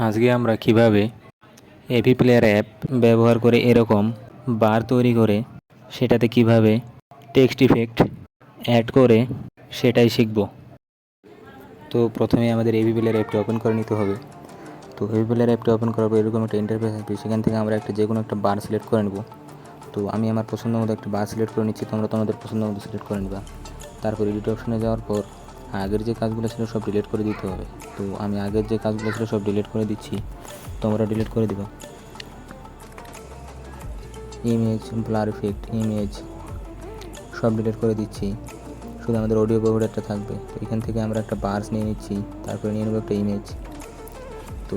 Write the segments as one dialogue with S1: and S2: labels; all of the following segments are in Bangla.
S1: আজকে আমরা কিভাবে এপি প্লেয়ার অ্যাপ ব্যবহার করে এরকম বার তৈরি করে সেটাতে কিভাবে টেক্সট ইফেক্ট অ্যাড করে সেটাই শিখব। তো প্রথমে আমাদের এপি প্লেয়ার অ্যাপটি ওপেন করে নিতে হবে। তো এপি প্লেয়ার অ্যাপটি ওপেন করার পর এরকম একটা ইন্টারফেস আসবে, সেখান থেকে আমরা যে কোনো একটা বার সিলেক্ট করে নেব। তো আমি আমার পছন্দ মতো একটা বার সিলেক্ট করে নিচ্ছি, তোমরা তোমাদের পছন্দ মতো সিলেক্ট করে নিবা। তারপর এডিট অপশনে যাওয়ার পর আগের যে কাজগুলো ছিল সব ডিলিট করে দিতে হবে। তো আমি আগের যে কাজগুলো ছিল সব ডিলিট করে দিচ্ছি, তোমরা ডিলিট করে দিবা। ইমেজ, ব্লার ইফেক্ট, ইমেজ সব ডিলিট করে দিচ্ছি, শুধু আমাদের অডিও একটা থাকবে। তো এখান থেকে আমরা একটা বার্স নিয়ে নিচ্ছি, তারপরে নিয়ে নেবো একটা ইমেজ। তো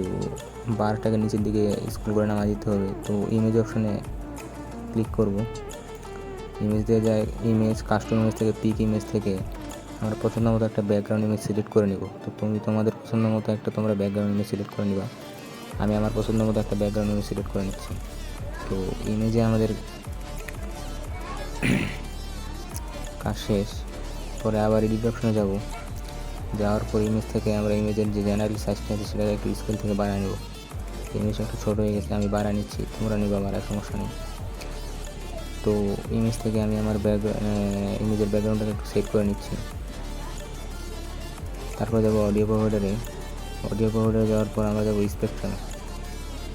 S1: বারটাকে নিচের দিকে স্ক্রল করে নামা দিতে হবে। তো ইমেজ অপশনে ক্লিক করব, ইমেজ দিয়ে যায় ইমেজ, কাস্টম ইমেজ থেকে পিক ইমেজ থেকে আমরা পছন্দ মতো একটা ব্যাকগ্রাউন্ড ইমেজ সিলেক্ট করে নিব। তো তুমি তোমাদের পছন্দ মতো একটা তোমরা ব্যাকগ্রাউন্ড ইমেজ সিলেক্ট করে নিবা। আমি আমার পছন্দ মতো একটা ব্যাকগ্রাউন্ড ইমেজ সিলেক্ট করে নিচ্ছি। তো ইমেজে আমাদের কাজ শেষ। পরে আবার এডিট অপশনে যাব, যাওয়ার পর ইমেজ থেকে আমরা ইমেজের যে জেনারেল সাইজটা আছে সেটাকে একটু স্কেল থেকে বাড়ায় নেব। ইমেজটা একটু ছোটো হয়ে গেছে, আমি বাড়া নিচ্ছি, তোমরা নিবা বাড়ার সমস্যা নেই। তো ইমেজ থেকে আমি আমার ইমেজের ব্যাকগ্রাউন্ডটাকে একটু সেট করে নিচ্ছি। তারপর যাবো অডিও প্রোভাইডারে। অডিও প্রোভাইডারে যাওয়ার পর আমরা যাবো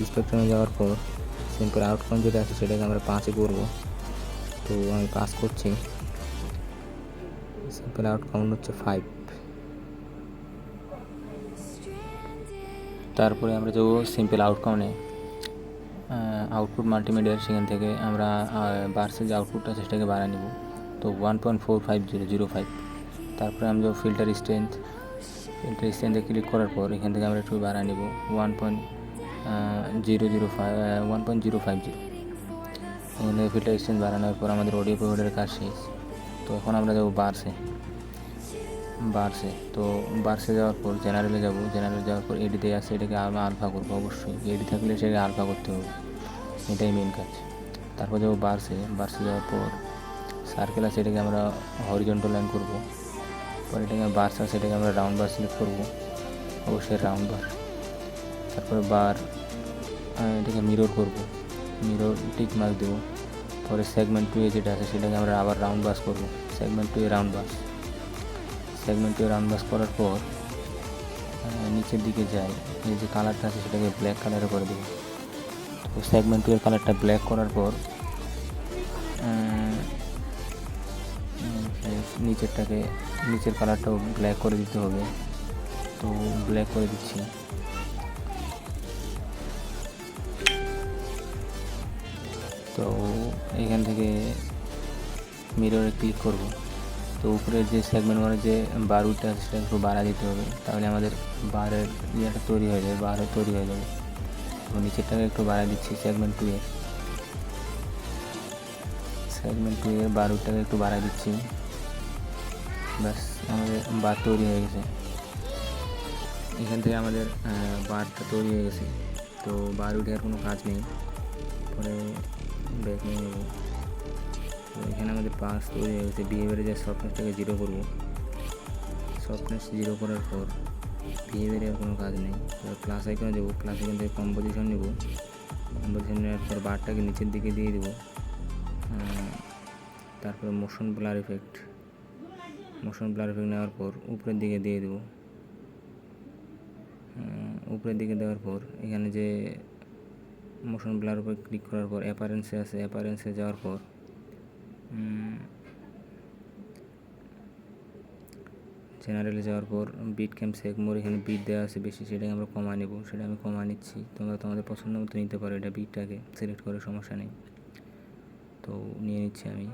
S1: স্পেকট্রামে যাওয়ার পর সিম্পল আউটকাম যেটা আছে সেটাকে আমরা 5-এ করবো। তো আমি 5 করছি, সিম্পল আউটকাম হচ্ছে 5। তারপরে আমরা যাবো সিম্পল আউটকামে, আউটপুট মাল্টিমিডিয়ার, সেখান থেকে আমরা বার্সের যে আউটপুটটা আছে সেটাকে বাড়ায় নেব। তো 1.45005। তারপরে আমরা যাবো ফিল্টার স্ট্রেন্থে ক্লিক করার পর এখান থেকে আমরা একটু বাড়ায় নেব 1.050। এখান থেকে ফিল্টার স্ট্রেন্থ বাড়ানোর পর আমাদের অডিও প্রোভাইডারের কাজ শেষ। তো এখন আমরা যাবো বার্সে। তো বার্সে যাওয়ার পর জেনারেলে যাওয়ার পর এডিতে আসছে, এটাকে আমরা আলফা করবো। অবশ্যই এডি থাকলে সেটাকে আলফা করতে হবে, এটাই মেন কাজ। তারপর যাবো বার্সে যাওয়ার পর সার্কেল আছে, এটাকে আমরা হরিজন্টাল লাইন করবো। পর এটাকে বার্স আছে, এটাকে আমরা রাউন্ড বার সিলেক্ট করবো, অবশ্যই রাউন্ড বার। তারপরে বার এটাকে মিরর করবো, মিরর টিক মার্ক দেবো। পরে সেগমেন্ট 2 যেটা আছে সেটাকে আমরা আবার রাউন্ড বাস করবো, সেগমেন্ট 2 রাউন্ড বাস করার পর নিচের দিকে যাই, এই যে কালারটা আছে সেটাকে ব্ল্যাক কালারে করে দেবো। তো সেগমেন্ট 2 কালারটা ব্ল্যাক করার পর নিচের কালারটাও ব্ল্যাক করে দিতে হবে। তো ব্ল্যাক করে দিচ্ছি। তো এখান থেকে মিররে ক্লিক করব। তো উপরের যে সেগমেন্ট মানে যে বারুটা আছে সেটা একটু বাড়া দিতে হবে, তাহলে আমাদের বারের ইয়েটা তৈরি হয়ে যাবে, বারও তৈরি হয়ে যাবে। তো নিচেরটাকে একটু বাড়া দিচ্ছি, সেগমেন্ট 2 এর বারুটাকে একটু বাড়া দিচ্ছি। ব্যাস, আমাদের বার তৈরি হয়ে গেছে। এখান থেকে আমাদের বারটা তৈরি হয়ে গেছে। তো বার উঠে আর কোনো কাজ নেই, পরে ব্যাক নিয়ে নেব। তো এখানে আমাদের পাস তৈরি হয়ে গেছে। বিহেভিয়ারে যে সফটনেসটাকে 0 করবো, সফটনেস 0 করার পর বিহেভিয়ারে আর কোনো কাজ নেই। এবার প্লাস আইকনে দেবো, প্লাস আইকন থেকে কম্পোজিশন নেব, কম্পোজিশন নেওয়ার পর বারটাকে নিচের দিকে দিয়ে দেবো। তারপর মোশন ব্লার ইফেক্ট নেওয়ার পর উপরের দিকে দিয়ে দেবো। উপরের দিকে দেওয়ার পর এখানে যে মোশন ব্লার উপর ক্লিক করার পর অ্যাপারেন্সে আছে, অ্যাপারেন্সে যাওয়ার পর জেনারেলে যাওয়ার পর বিট ক্যাম্প সেগমোর এখানে বিট দেওয়া আছে বেশি, সেটাকে আমরা কমা নেব, সেটা আমি কমা নিচ্ছি। তোমরা তোমাদের পছন্দ মতো নিতে পারো, এটা বিটটাকে সিলেক্ট করে সমস্যা নেই। তো নিয়ে নিচ্ছি আমি।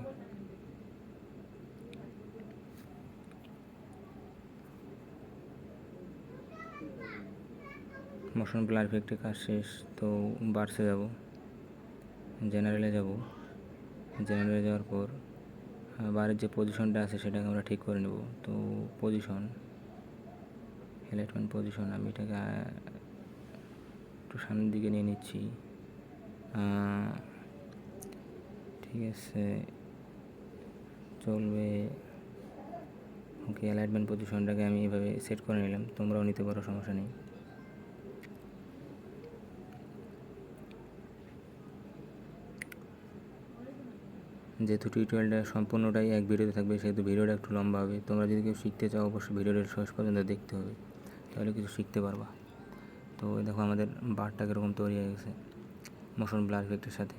S1: মোশন ব্লার ইফেক্টের কাজ শেষ। তো বার্সে যাব, জেনারেলে যাওয়ার পর বারের যে পজিশনটা আছে সেটাকে আমরা ঠিক করে নেব। তো পজিশন আমি এটাকে একটু সামনের দিকে নিয়ে নিচ্ছি। ঠিক আছে, চলবে। ওকে, অ্যালাইনমেন্ট পজিশনটাকে আমি এভাবে সেট করে নিলাম, তোমরাও নিতে পারো, সমস্যা নেই। যেহেতু টিউটোরিয়ালটা সম্পূর্ণটাই এক ভিডিওতে থাকবে সেহেতু ভিডিওটা একটু লম্বা হবে। তোমরা যদি কেউ শিখতে চাও অবশ্যই ভিডিওটা শেষ পর্যন্ত দেখতে হবে, তাহলে কিছু শিখতে পারবা। তো দেখো আমাদের বারটা কীরকম তৈরি হয়ে গেছে মোশন ব্লার ইফেক্টের সাথে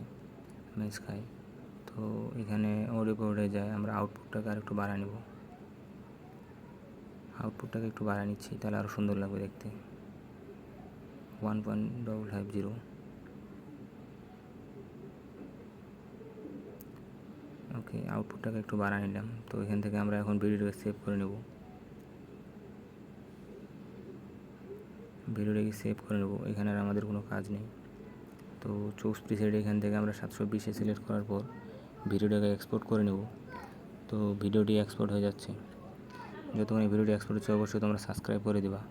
S1: ম্যাচ খাই। তো এখানে অডিও বোর্ডে যায়, আমরা আউটপুটটাকে আর একটু বাড়া নেব, আউটপুটটাকে একটু বাড়া নিচ্ছি, তাহলে আরও সুন্দর লাগবে দেখতে। 1.550। ওকে, আউটপুটটাকে একটু বাড়া নিলাম। তো এখান থেকে আমরা এখন ভিডিওটাকে সেভ করে নেব, ভিডিওটাকে সেভ করে নেব। এখানে আর আমাদের কোনো কাজ নেই। তো চুজ প্রিসেট এখান থেকে আমরা 720-এ সিলেক্ট করার পর ভিডিওটাকে এক্সপোর্ট করে নেব। তো ভিডিওটি এক্সপোর্ট হয়ে যাচ্ছে। যতক্ষণ এই ভিডিওটি এক্সপোর্ট হচ্ছে অবশ্যই তোমরা সাবস্ক্রাইব করে দেবা।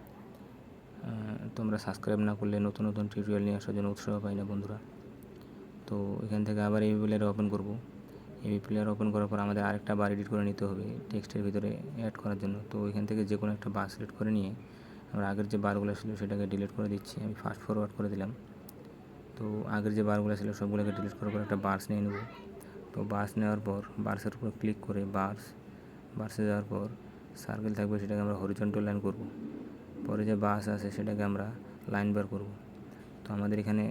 S1: তোমরা সাবস্ক্রাইব না করলে নতুন নতুন টিউটোরিয়াল নিয়ে আসার জন্য উৎসাহ পাই না বন্ধুরা। তো এখান থেকে আবার এভি প্লেয়ার ওপেন করব। এভি প্লেয়ার ওপেন করার পর আমাদের আরেকটা বার এডিট করে নিতে হবে টেক্সটের ভিতরে অ্যাড করার জন্য। তো এখান থেকে যে কোনো একটা বার সিলেক্ট করে নিয়ে আমরা আগের যে বারগুলো ছিল সেটাকে ডিলিট করে দিচ্ছি। আমি ফাস্ট ফরওয়ার্ড করে দিলাম। তো আগের যে বারগুলো ছিল সবগুলোকে ডিলিট করার পর একটা বার্স নিয়ে নেব। তো বার্স নেওয়ার পর বার্সের উপর ক্লিক করে বার্সে যাওয়ার পর সার্কেল থাকবে, সেটাকে আমরা হরিজন্টাল লাইন করব। পরে যে বাস আছে সেটাকে আমরা লাইন বার করব। তো আমাদের এখানে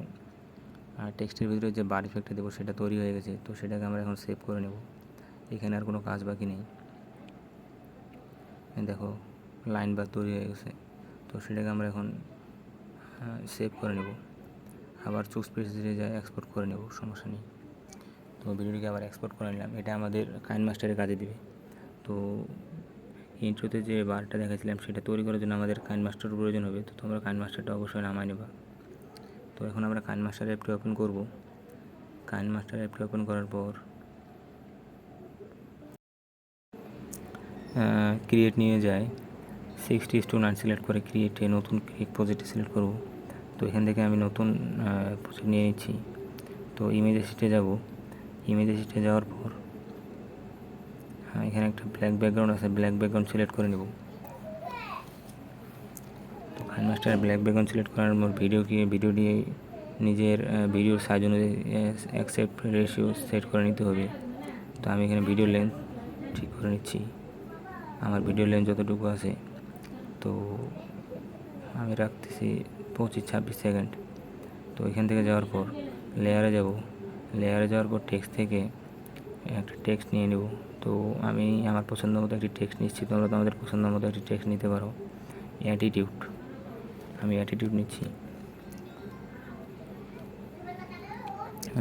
S1: টেক্সটের ভিতরে যে বার ইফেক্টটা দেবো সেটা তৈরি হয়ে গেছে। তো সেটাকে আমরা এখন সেভ করে নেব। এখানে আর কোনো কাজ বাকি নেই। দেখো লাইন বার তৈরি হয়ে গেছে। তো সেটাকে আমরা এখন সেভ করে নেব। আবার চুজ প্রিসেটে যায় এক্সপোর্ট করে নেব, সমস্যা নেই। তো ভিডিওটিকে আবার এক্সপোর্ট করে নিলাম। এটা আমাদের কাইন মাস্টারের কাজে দিবে। তো ইন্ট্রোতে যে বারটা দেখাচ্ছিলাম সেটা তৈরি করার জন্য আমাদের কাইন মাস্টারের প্রয়োজন হবে। তো তোমরা কাইন মাস্টারটা অবশ্যই নামায় নেবা। তো এখন আমরা কাইন মাস্টার অ্যাপটি ওপেন করব। কাইন মাস্টার অ্যাপটি ওপেন করার পর ক্রিয়েট নিয়ে যায় 60:9 সিলেক্ট করে ক্রিয়েটে নতুন প্রজেক্টে সিলেক্ট করব। তো এখান থেকে আমি নতুন প্রজেক্ট নিয়ে নিচ্ছি। তো ইমেজ এসিটে যাব। ইমেজ এসিটে যাওয়ার পর এখানে একটা ব্ল্যাক ব্যাকগ্রাউন্ড আছে, ব্ল্যাক ব্যাকগ্রাউন্ড সিলেক্ট করে নেব। তো কাইন মাস্টার ব্ল্যাক ব্যাকগ্রাউন্ড সিলেক্ট করার পর ভিডিও দিয়ে নিজের ভিডিওর সাইজ অনুযায়ী অ্যাকসেপ্ট রেশিও সেট করে নিতে হবে। তো আমি এখানে ভিডিও লেন্থ ঠিক করে নিচ্ছি। আমার ভিডিও লেন্থ যতটুকু আছে তো আমি রাখতেছি 25-26 সেকেন্ড। তো এখান থেকে যাওয়ার পর লেয়ারে যাব। লেয়ারে যাওয়ার পর টেক্সট থেকে একটা টেক্সট নিয়ে নেব। তো আমি আমার পছন্দ মতো একটি টেক্সট নিচ্ছি, তোমরা তোমাদের পছন্দ মতো একটি টেক্সট নিতে পারো। অ্যাটিটিউড, আমি অ্যাটিটিউড নিচ্ছি।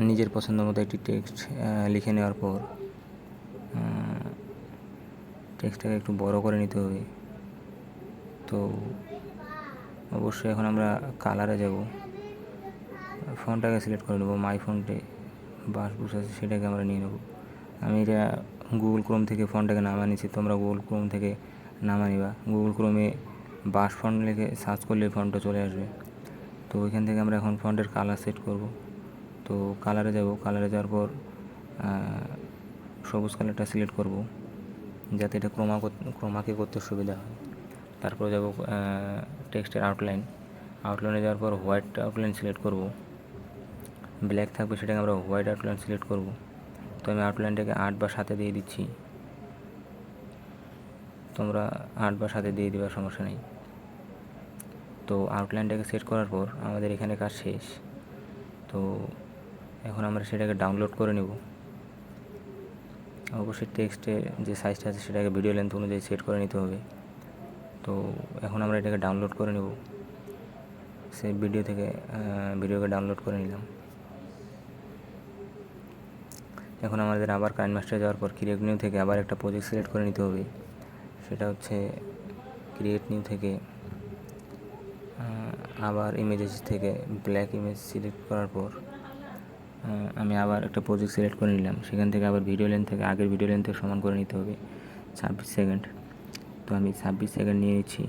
S1: নিজের পছন্দ মতো একটি টেক্সট লিখে নেওয়ার পর টেক্সটটাকে একটু বড় করে নিতে হবে। তো অবশ্যই এখন আমরা কালারে যাব। ফন্টটাকে সিলেক্ট করে নেব। মাই ফন্টে বাস বুস আছে সেটাকে আমরা নিয়ে নেব। আমি এটা গুগল ক্রোম থেকে ফন্টটাকে নামা নিচ্ছি, তোমরা গুগল ক্রোম থেকে নামা নিবা। গুগল ক্রোমে বাস ফন্ট লিখে সার্চ করলে ফন্টটা চলে আসবে। তো ওইখান থেকে আমরা এখন ফন্টের কালার সেট করব। তো কালারে যাব। কালারে যাওয়ার পর সবুজ কালারটা সিলেক্ট করব যাতে এটা ক্রোমাকে করতে সুবিধা হয়। তারপর যাব টেক্সটের আউটলাইনে যাওয়ার পর হোয়াইট আউটলাইন সিলেক্ট করব। ব্ল্যাক থাকবে সেটাকে আমরা হোয়াইট আউটলাইন সিলেক্ট করব। তো আমি আউটলাইনটাকে 8 বা 7 দিয়ে দিচ্ছি, তোমরা 8 বা 7 দিয়ে দিবা, সমস্যা নেই। তো আউটলাইনটাকে সেট করার পর আমাদের এখানে কাজ শেষ। তো এখন আমরা সেটাকে ডাউনলোড করে নেব। অবশ্যই টেক্সটে যে সাইজটা আছে সেটাকে ভিডিও লেন্থ অনুযায়ী সেট করে নিতে হবে। তো এখন আমরা এটাকে ডাউনলোড করে নেব। সেই ভিডিওকে ডাউনলোড করে নিলাম। এখন আমাদের আবার কাইন মাস্টারে যাওয়ার পর ক্রিয়েট নিউ থেকে আবার একটা প্রজেক্ট সিলেক্ট করে নিতে হবে। সেটা হচ্ছে ক্রিয়েট নিউ থেকে আবার ইমেজেস থেকে ব্ল্যাক ইমেজ সিলেক্ট করার পর আমি আবার একটা প্রজেক্ট সিলেক্ট করে নিলাম। সেখান থেকে আবার ভিডিও লেন্থ থেকে আগের ভিডিও লেন্থের সমান করে নিতে হবে 26 সেকেন্ড। তো আমি 26 সেকেন্ড নিয়ে নিচ্ছি,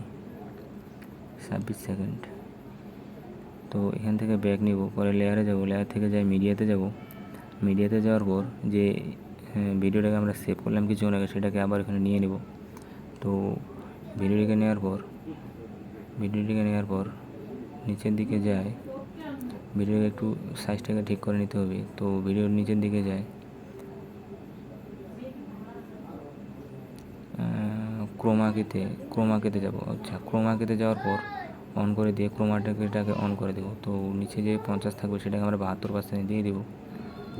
S1: 26 সেকেন্ড। তো এখান থেকে ব্যাক নিব, পরে লেয়ারে যাব। লেয়ার থেকে যাই মিডিয়াতে যাব। মিডিয়াতে যাওয়ার পর যে ভিডিওটাকে আমরা সেভ করলাম কিছুক্ষণ আগে সেটাকে আবার এখানে নিয়ে নেব। তো ভিডিওটিকে নেওয়ার পর নিচের দিকে যায়, ভিডিওর একটু সাইজটাকে ঠিক করে নিতে হবে। তো ভিডিওর নিচের দিকে যায়, ক্রোমাকেতে যাব। আচ্ছা, ক্রোমাকেতে যাওয়ার পর অন করে দিয়ে ক্রোমাটাকে অন করে দেবো। তো নিচে যে 50 থাকবে সেটাকে আমরা 72% দিয়ে দেবো।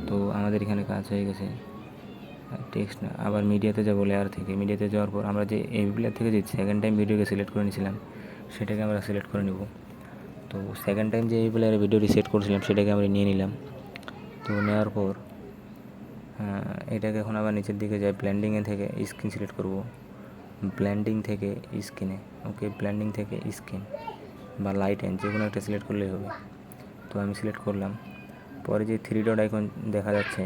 S1: তো আমাদের এখানে কাজ হয়ে গেছে। টেক্সট না, আবার মিডিয়াতে যাবো। লেয়ার থেকে মিডিয়াতে যাওয়ার পর আমরা যে এভি প্লেয়ার থেকে যে সেকেন্ড টাইম ভিডিওকে সিলেক্ট করে নিয়েছিলাম সেটাকে আমরা সিলেক্ট করে নেব। তো সেকেন্ড টাইম যে এভি প্লেয়ারে ভিডিও রিসেট করেছিলাম সেটাকে আমরা নিয়ে নিলাম। তো নেওয়ার পর এটাকে এখন আবার নিচের দিকে যাই, ব্লেন্ডিংয়ে থেকে স্ক্রিন সিলেক্ট করব। ব্লেন্ডিং থেকে স্ক্রিনে, ওকে, ব্লেন্ডিং থেকে স্ক্রিন বা লাইট এন্ড যে কোনো একটা সিলেক্ট করলেই হবে। তো আমি সিলেক্ট করলাম। পরে যে 3 ডট আইকন দেখা যাচ্ছে,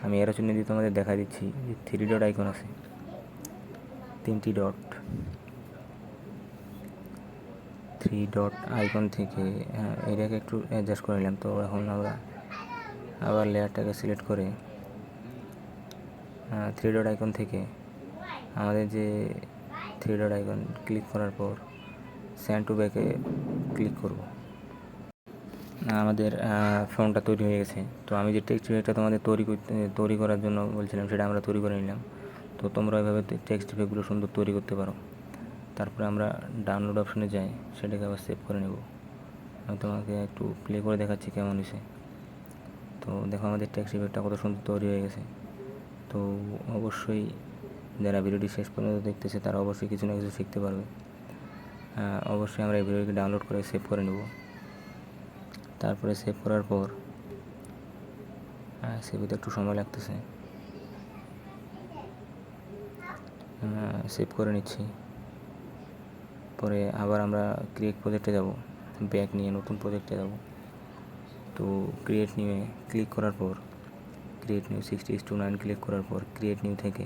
S1: আমি এর জন্য দিয়ে তোমাদের দেখা দিচ্ছি যে 3 ডট আইকন আছে, 3টি ডট। 3 ডট আইকন থেকে এটাকে একটু অ্যাডজাস্ট করে নিলাম। তো এখন আমরা আবার লেয়ারটাকে সিলেক্ট করে 3 ডট আইকন থেকে আমাদের যে 3 ডট আইকন ক্লিক করার পর সেন্ড টু ব্যাকে ক্লিক করব। আমাদের ফর্মটা তৈরি হয়ে গেছে। তো আমি যে টেক্সট ইফেক্টটা তোমাদের তৈরি করার জন্য বলছিলাম সেটা আমরা তৈরি করে নিলাম। তো তোমরা এভাবে টেক্সট ইফেক্টগুলো সুন্দর তৈরি করতে পারো। তারপরে আমরা ডাউনলোড অপশনে যাই, সেটাকে আবার সেভ করে নেব। আমি তোমাকে একটু প্লে করে দেখাচ্ছি কেমন হয়েছে। তো দেখো আমাদের টেক্সট ইফেক্টটা কত সুন্দর তৈরি হয়ে গেছে। তো অবশ্যই যারা ভিডিওটি শেষ পর্যন্ত দেখতেছে তারা অবশ্যই কিছু না কিছু শিখতে পারবে। অবশ্যই আমরা এই ভিডিওটি ডাউনলোড করে সেভ করে নেব। তারপরে সেভ করার পর সেভিতে একটু সময় লাগতেছে, সেভ করে নিচ্ছি। পরে আবার আমরা ক্রিয়েট প্রজেক্টে যাব, ব্যাক নিয়ে নতুন প্রজেক্টে যাব। তো ক্রিয়েট নিউয়ে ক্লিক করার পর ক্রিয়েট নিউ 60:9 ক্লিক করার পর ক্রিয়েট নিউ থেকে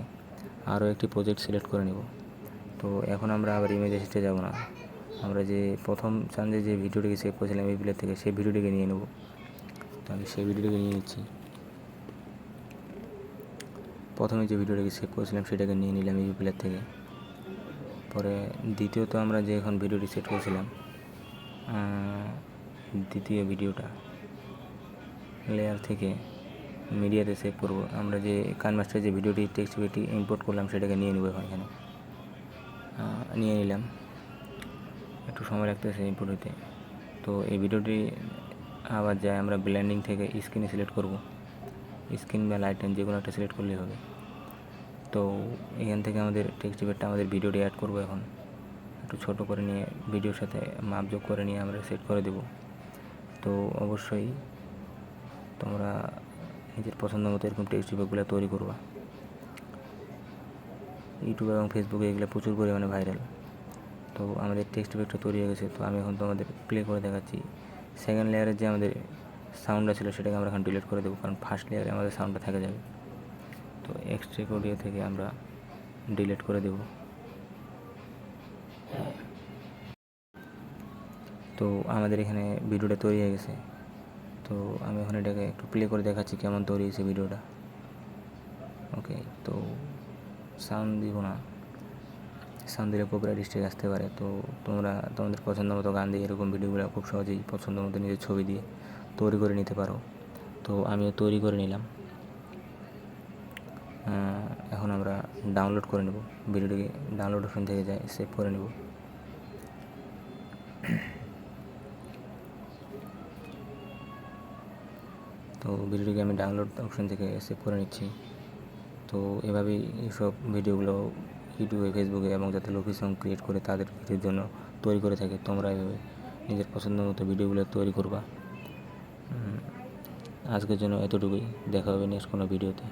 S1: আরও একটি প্রজেক্ট সিলেক্ট করে নেব। তো এখন আমরা আবার ইমেজ এসেটে যাব না, আমরা যে প্রথম চান্সে যে ভিডিওটিকে সেভ করেছিলাম এই প্লেয়ার থেকে সেই ভিডিওটিকে নিয়ে নেব। তো আমি সেই ভিডিওটিকে নিয়ে নিচ্ছি। প্রথমে যে ভিডিওটাকে সেভ করেছিলাম সেটাকে নিয়ে নিলাম এই প্লেয়ার থেকে। পরে দ্বিতীয়ত আমরা যে এখন ভিডিওটি সেট করেছিলাম দ্বিতীয় ভিডিওটা লেয়ার থেকে মিডিয়াতে সেভ করব। আমরা যে কানমাস্টার যে ভিডিওটি টেক্সট ভিডিওটি ইম্পোর্ট করলাম সেটাকে নিয়ে নেব। এখন এখানে নিয়ে নিলাম, একটু সময় লাগতেছে ইম্পোর্ট হতে। তো এই ভিডিওটি আবার যাই, আমরা ব্লেন্ডিং থেকে স্ক্রিনে সিলেক্ট করব, স্ক্রিন বা লাইট যে কোনো একটা সিলেক্ট করলেই হবে। তো এখান থেকে আমাদের টেক্সট ইফেক্টটা আমাদের ভিডিওটি অ্যাড করব। এখন একটু ছোট করে নিয়ে ভিডিওর সাথে মাপযোগ করে নিয়ে আমরা সেট করে দেব। তো অবশ্যই তোমরা নিজের পছন্দ মতো এরকম টেক্সট ইফেক্টগুলো তৈরি করবা। ইউটিউব এবং ফেসবুকে এগুলো প্রচুর পরিমাণে ভাইরাল। তো আমাদের টেক্সট ইফেক্টটা তৈরি হয়ে গেছে। তো আমি এখন তোমাদের প্লে করে দেখাচ্ছি। সেকেন্ড লেয়ারের যে আমাদের সাউন্ডটা ছিল সেটাকে আমরা এখন ডিলিট করে দেবো, কারণ ফার্স্ট লেয়ারে আমাদের সাউন্ডটা থেকে যাবে। তো এক্সট্রাক্ট অডিও থেকে আমরা ডিলিট করে দেব। তো আমাদের এখানে ভিডিওটা তৈরি হয়ে গেছে। তো আমি এখন এটাকে একটু প্লে করে দেখাচ্ছি কেমন তৈরি হয়েছে ভিডিওটা। ওকে, তো সাউন্ড দিব না, সাউন্ড দিলে কপিরাইট স্ট্রাইক আসতে পারে। তো তোমরা তোমাদের পছন্দ মতো গান দিয়ে এরকম ভিডিওগুলো খুব সহজেই পছন্দ মতো নিজের ছবি দিয়ে তৈরি করে নিতে পারো। তো আমিও তৈরি করে নিলাম। এখন আমরা ডাউনলোড করে নেব ভিডিওটিকে। ডাউনলোড অপশন থেকে যাই, সেভ করে নেব। তো ভিডিওটিকে আমি ডাউনলোড অপশন থেকে সেভ করে নিচ্ছি। তো এভাবেই এইসব ভিডিওগুলো ইউটিউবে, ফেসবুকে এবং যাতে লোফি সং ক্রিয়েট করে তাদের ভিডিওর জন্য তৈরি করে থাকে, তোমরা এভাবে নিজের পছন্দ মতো ভিডিওগুলো তৈরি করবা। আজকের জন্য এতটুকুই, দেখা হবে নেক্সট কোনো ভিডিওতে।